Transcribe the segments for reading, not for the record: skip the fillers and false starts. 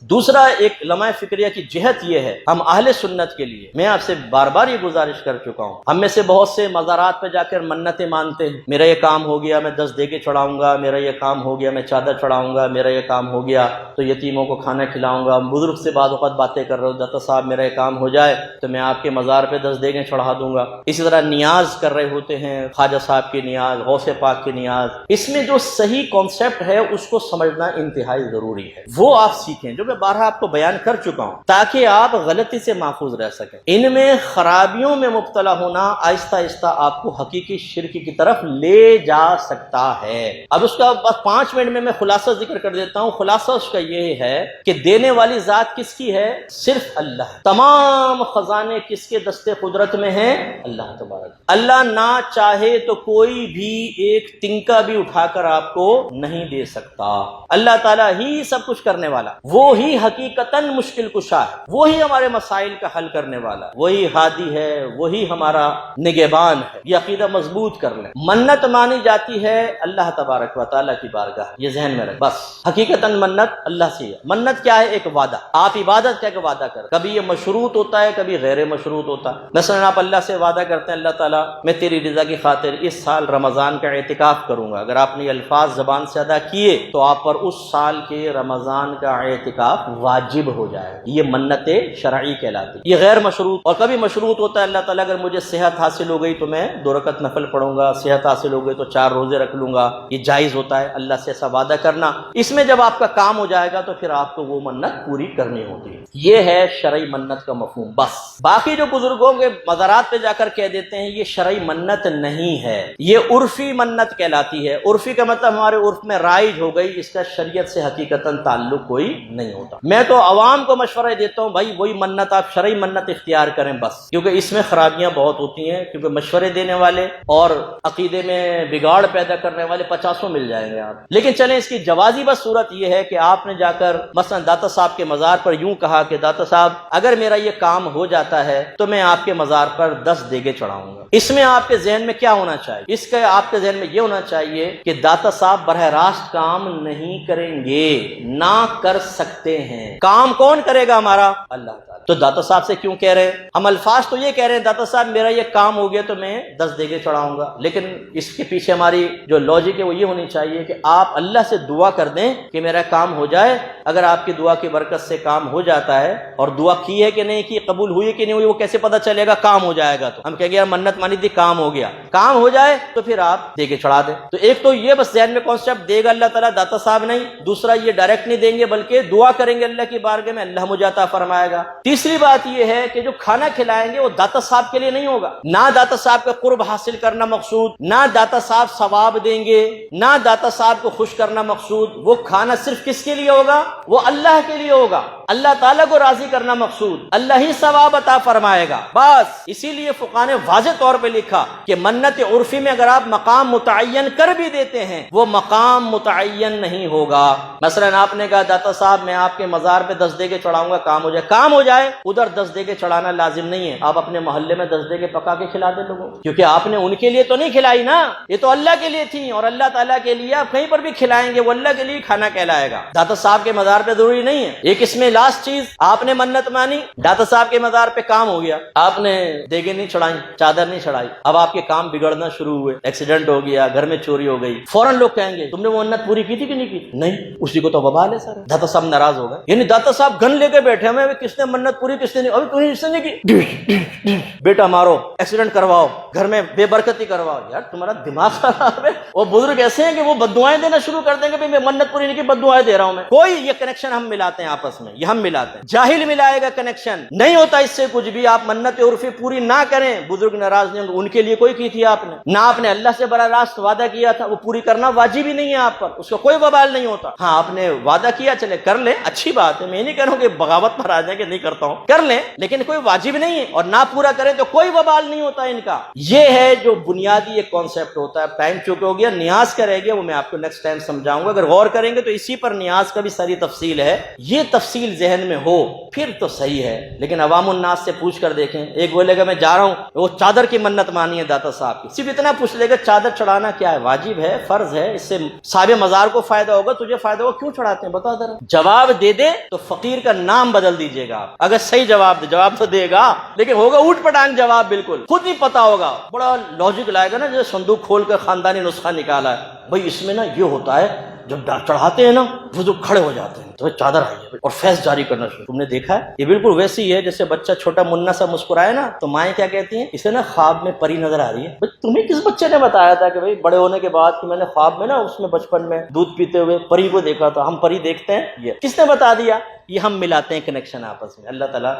دوسرا ایک لمحہ فکریہ کی جہت یہ ہے، ہم اہل سنت کے لیے میں آپ سے بار بار یہ گزارش کر چکا ہوں، ہم میں سے بہت سے مزارات پہ جا کر منتیں مانتے ہیں، میرا یہ کام ہو گیا میں 10 دیگیں چڑھاؤں گا، میرا یہ کام ہو گیا میں چادر چڑھاؤں گا، میرا یہ کام ہو گیا تو یتیموں کو کھانا کھلاؤں گا، بزرگ سے بعض اوقات باتیں کر رہے ہو، داتا صاحب میرا یہ کام ہو جائے تو میں آپ کے مزار پہ 10 دیگیں چڑھا دوں گا۔ اسی طرح نیاز کر رہے ہوتے ہیں، خواجہ صاحب کی نیاز، غوث پاک کی نیاز۔ اس میں جو صحیح کانسیپٹ ہے اس کو سمجھنا انتہائی ضروری ہے، وہ آپ سیکھیں، جو میں بارہا آپ کو بیان کر چکا ہوں، تاکہ آپ غلطی سے محفوظ رہ سکیں۔ ان میں خرابیوں میں مبتلا ہونا آہستہ آہستہ آپ کو حقیقی شرک کی طرف لے جا سکتا ہے۔ اب اس کا بس 5 منٹ میں خلاصہ ذکر کر دیتا ہوں۔ خلاصہ اس کا یہ ہے کہ دینے والی ذات کس کی ہے؟ صرف اللہ۔ تمام خزانے کس کے دستے قدرت میں ہیں؟ اللہ تبارک۔ اللہ نہ چاہے تو کوئی بھی ایک تنکا بھی اٹھا کر آپ کو نہیں دے سکتا۔ اللہ تعالیٰ ہی سب کچھ کرنے والا، وہی حقیقتاً مشکل کشا ہے، وہی ہمارے مسائل کا حل کرنے والا، وہی ہادی ہے، وہی ہمارا نگہبان ہے۔ یہ عقیدہ مضبوط کر لیں۔ منت مانی جاتی ہے اللہ تبارک و تعالیٰ کی بارگاہ، یہ ذہن میں رکھ، بس حقیقتاً منت اللہ سے ہے۔ منت کیا ہے؟ ایک وعدہ، آپ عبادت کیا کہ وعدہ کر، کبھی یہ مشروط ہوتا ہے کبھی غیر مشروط ہوتا ہے۔ مثلا آپ اللہ سے وعدہ کرتے ہیں، اللہ تعالیٰ میں تیری رضا کی خاطر اس سال رمضان کا اعتکاف کروں گا، اگر آپ نے یہ الفاظ زبان سے ادا کیے تو آپ پر اس سال کے رمضان کا اعتکاف واجب ہو جائے، یہ منت شرعی کہلاتی۔ یہ غیر مشروط اور کبھی مشروط ہوتا ہے، اللہ تعالیٰ اگر مجھے صحت حاصل ہو گئی تو میں 2 رکعت نفل پڑھوں گا، صحت حاصل ہو گئی تو 4 روزے رکھ لوں گا، یہ جائز ہوتا ہے اللہ سے ایسا وعدہ کرنا۔ اس میں جب آپ کا کام ہو جائے گا تو پھر آپ کو وہ منت پوری کرنی ہوتی ہے، یہ ہے شرعی منت کا مفہوم۔ بس باقی جو بزرگوں کے مزارات پہ جا کر کہہ دیتے ہیں یہ شرعی منت نہیں ہے، یہ عرفی منت کہلاتی ہے۔ عرفی کا مطلب ہمارے عرف میں رائج ہو گئی، اس کا شریعت سے حقیقتاً تعلق کوئی نہیں ہوتا۔ میں تو عوام کو مشورہ دیتا ہوں بھائی وہی منت آپ شرعی منت اختیار کریں بس، کیونکہ اس میں خرابیاں بہت ہوتی ہیں، کیونکہ مشورے دینے والے اور عقیدے میں بگاڑ پیدا کرنے والے 50 مل جائیں گے آپ۔ لیکن چلیں اس کی جوازی بس صورت یہ ہے کہ آپ نے جا کر مثلا داتا صاحب کے مزار پر یوں کہا کہ داتا صاحب اگر میرا یہ کام ہو جاتا ہے تو میں آپ کے مزار پر 10 دیگیں چڑھاؤں گا۔ اس میں آپ کے ذہن میں کیا ہونا چاہیے؟ اس کا آپ کے ذہن میں یہ ہونا چاہیے کہ داتا صاحب براہ راست کام نہیں کریں گے، نہ کر سکتے ہیں۔ کام کون کرے گا ہمارا؟ اللہ تعالیٰ۔ تو داتا صاحب سے کیوں کہہ رہے ہیں؟ ہم الفاظ تو یہ کہہ رہے ہیں داتا صاحب میرا یہ کام ہو گیا تو میں 10 دیگیں چڑھاؤں گا، لیکن اس کے پیچھے ہماری جو لاجک ہے وہ یہ ہونی چاہیے کہ آپ اللہ سے دعا کر دیں کہ میرا کام ہو جائے۔ اگر آپ کی دعا کی برکت سے کام ہو جاتا ہے، اور دعا کی ہے کہ نہیں کی، قبول ہوئی ہے کہ نہیں ہوئی، وہ کیسے پتہ چلے گا؟ کام ہو جائے گا تو ہم کہیں گے یار منت مانی تھی کام ہو گیا، کام ہو جائے تو پھر آپ دیگیں چڑھا دیں۔ تو ایک تو یہ بس ذہن میں کانسیپٹ دے گا اللہ تعالیٰ، داتا صاحب نہیں۔ دوسرا یہ ڈائریکٹ نہیں دیں گے بلکہ دعا کریں گے اللہ کی بارگاہ میں، اللہ مجھے عطا فرمائے گا۔ تیسری بات یہ ہے کہ جو کھانا کھلائیں گے وہ داتا صاحب کے لیے نہیں ہوگا، نہ داتا صاحب کا قرب حاصل کرنا مقصود، نہ داتا صاحب ثواب دیں گے، نہ داتا صاحب کو خوش کرنا مقصود۔ وہ کھانا صرف کس کے لیے ہوگا؟ وہ اللہ کے لیے ہوگا، اللہ تعالیٰ کو راضی کرنا مقصود، اللہ ہی ثواب عطا فرمائے گا بس۔ اسی لیے فقہاء نے واضح طور پہ لکھا کہ منت عرفی میں اگر آپ مقام متعین کر بھی دیتے ہیں وہ مقام متعین نہیں ہوگا۔ مثلا آپ نے کہا داتا صاحب میں آپ کے مزار پہ 10 دیگیں چڑھاؤں گا، کام ہو جائے، کام ہو جائے، ادھر 10 دیگیں چڑھانا لازم نہیں ہے، آپ اپنے محلے میں 10 دیگیں پکا کے کھلا دیں لوگوں کو، کیونکہ آپ نے ان کے لیے تو نہیں کھلائی نا، یہ تو اللہ کے لیے تھی، اور اللہ تعالیٰ کے لیے آپ کہیں پر بھی کھلائیں گے وہ اللہ کے لیے کھانا کہلائے گا۔ داتا صاحب کے مزار پہ ضروری نہیں ہے۔ ایک اس میں لاسٹ چیز، آپ نے منت مانی، داتا صاحب کے مزار پہ کام ہو گیا، آپ نے دیگیں نہیں چڑھائیں، چادر نہیں چڑھائی، اب آپ کے کام بگڑنا شروع ہوئے، ایکسیڈنٹ ہو گیا، گھر میں چوری ہو گئی، فوراً لوگ کہیں گے تم نے وہ منت پوری کی تھی کہ نہیں کی؟ نہیں، اسی کو تو وبال ہے سر۔ داتا صاحب ناراض ہو گئے، یعنی داتا صاحب گن لے کے بیٹھے ہمیں کس نے منت پوری کس نے نہیں، ابھی تو نے اس نے نہیں کی، بیٹا مارو، ایکسیڈنٹ کرواؤ، گھر میں بے برکتی کرواؤ۔ یار تمہارا دماغ خراب ہے۔ وہ بزرگ ایسے ہیں کہ وہ بددعائیں دینا شروع کر دیں گے، میں منت پوری نہیں کی بددعائیں دے رہا ہوں میں۔ کوئی یہ کنیکشن ہم ملاتے ہیں آپس میں، یہ ہم ملاتے ہیں، جاہل ملائے گا کنیکشن، نہیں ہوتا اس سے کچھ بھی۔ آپ منت عرفی پوری نہ کریں، بزرگ ناراض نہیں ہوں گے، ان کے لیے کوئی کی تھی آپ نے، نہ آپ نے اللہ سے براہ راست وعدہ کیا تھا، وہ پوری کرنا واجب ہی نہیں ہے آپ پر، اس کا کوئی وبال نہیں ہوتا۔ ہاں آپ نے وعدہ کیا، چلے کر لیں، اچھی بات ہے، میں نہیں کہہ رہا ہوں کہ بغاوت پر آ جائیں کہ نہیں کرتا ہوں، کر لیں، لیکن کوئی واجب نہیں ہے، اور نہ پورا کریں تو کوئی وبال نہیں ہوتا ان کا۔ یہ ہے جو بنیادی ایک کانسیپٹ ہوتا ہے۔ ٹائم چونکہ ہو گیا، نیاز کا رہ گیا، وہ میں آپ کو نیکسٹ ٹائم سمجھاؤں گا، اگر غور کریں گے تو اسی پر نیاز کا بھی ساری تفصیل ہے، یہ تفصیل ذہن میں ہو پھر تو صحیح ہے، لیکن عوام الناس سے پوچھ کر دیکھیں، ایک بولے گا میں جا رہا ہوں، وہ چادر کی منت مانی ہے داتا صاحب کی، صرف اتنا پوچھ لے گا چادر چڑھانا کیا ہے، واجب ہے، فرض ہے، اس سے صاحب مزار کو فائدہ ہوگا، تجھے فائدہ ہوگا، کیوں چڑھاتے ہیں بتا ذرا؟ جواب دے دے تو فقیر کا نام بدل دیجیے گا آپ، اگر صحیح جواب دے، جواب تو دے گا لیکن ہوگا اوٹ پٹانگ جواب، بالکل خود نہیں پتا ہوگا، بڑا لاجک لائے گا نا، جیسے صندوق کھول کر خاندانی نسخہ نکالا ہے، بھائی اس میں نا یہ ہوتا ہے، جب چڑھاتے ہیں نا وہ جو کھڑے ہو جاتے ہیں تو چادر آئی ہے اور فیض جاری کرنا شروع، تم نے دیکھا ہے یہ بالکل ویسی ہی ہے جیسے بچہ چھوٹا منا سا مسکرائے نا تو مائیں کیا کہتی ہیں، اسے نا خواب میں پری نظر آ رہی ہے، بھائی تمہیں کس بچے نے بتایا تھا کہ بھائی بڑے ہونے کے بعد کہ میں نے خواب میں نا اس میں بچپن میں دودھ پیتے ہوئے پری کو دیکھا تھا، ہم پری دیکھتے ہیں، یہ کس نے بتا دیا؟ یہ ہم ملاتے ہیں کنیکشن آپس میں، اللہ تعالیٰ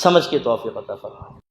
سمجھ کے توفیق عطا فرمائے۔